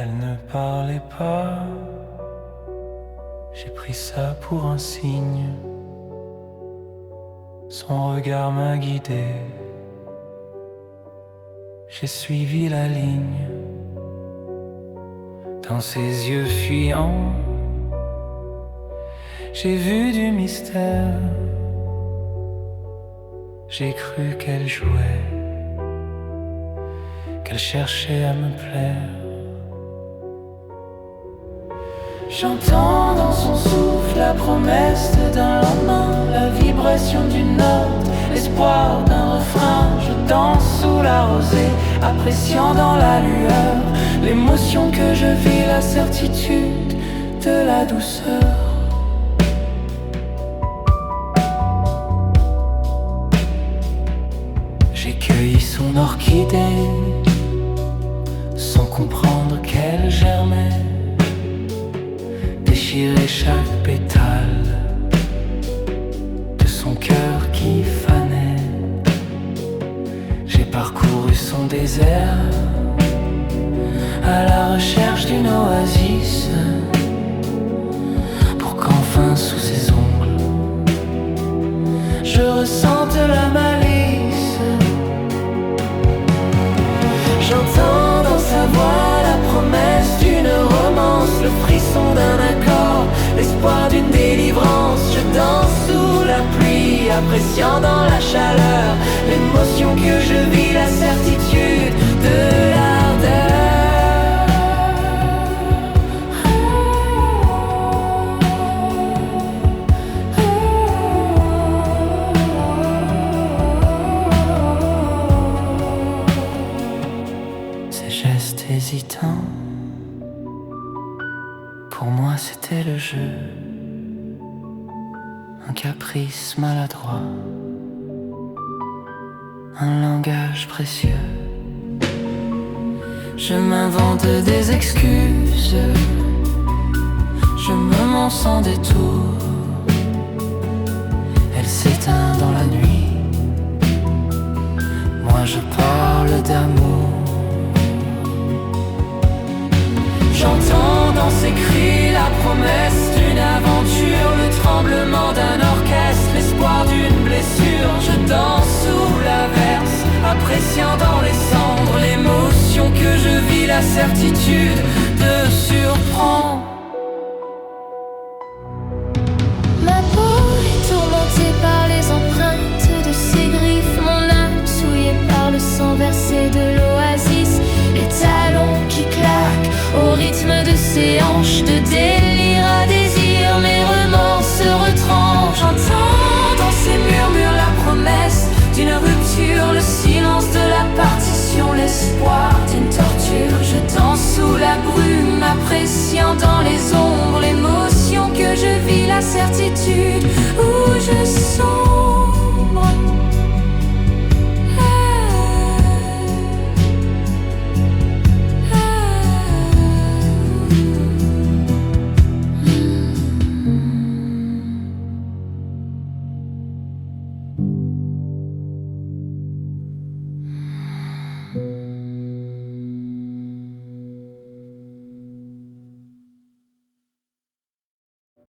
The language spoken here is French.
Elle ne parlait pas, j'ai pris ça pour un signe. Son regard m'a guidé, j'ai suivi la ligne. Dans ses yeux fuyants, j'ai vu du mystère. J'ai cru qu'elle jouait, qu'elle cherchait à me plaire. J'entends dans son souffle la promesse d'un lendemain, la vibration d'une note, l'espoir d'un refrain. Je danse sous la rosée, appréciant dans la lueur l'émotion que je vis, la certitude de la douceur. J'ai cueilli son orchidée sans comprendre qu'elle germait, déchirer chaque pétale de son cœur qui fanait. J'ai parcouru son désert à la recherche d'une oasis, pour qu'enfin sous ses ongles je ressente la malice. J'entends dans sa voix la promesse d'une romance, le frisson d'un accord, l'espoir d'une délivrance. Je danse sous la pluie, appréciant dans la chaleur l'émotion que je vis, la certitude de l'ardeur. Ces gestes hésitants, pour moi c'était le jeu, un caprice maladroit, un langage précieux. Je m'invente des excuses, je me mens sans détour. Elle s'éteint dans la nuit, moi je parle d'amour. J'entends dans ses cris la promesse d'une aventure, le tremblement d'un orchestre, l'espoir d'une blessure. Je danse sous l'averse, appréciant dans les cendres l'émotion que je vis, la certitude de surprendre. Ma peau est tourmentée par les empreintes de ses griffes, mon âme souillée par le sang versé de l'oasis, les talons qui claquent au rythme de ses hanches, de délire à désir, mes remords se retranchent. J'entends dans ses murmures la promesse d'une rupture, le silence de la partition, l'espoir d'une torture. Je danse sous la brume, appréciant dans les ombres l'émotion que je vis, la certitude où je sens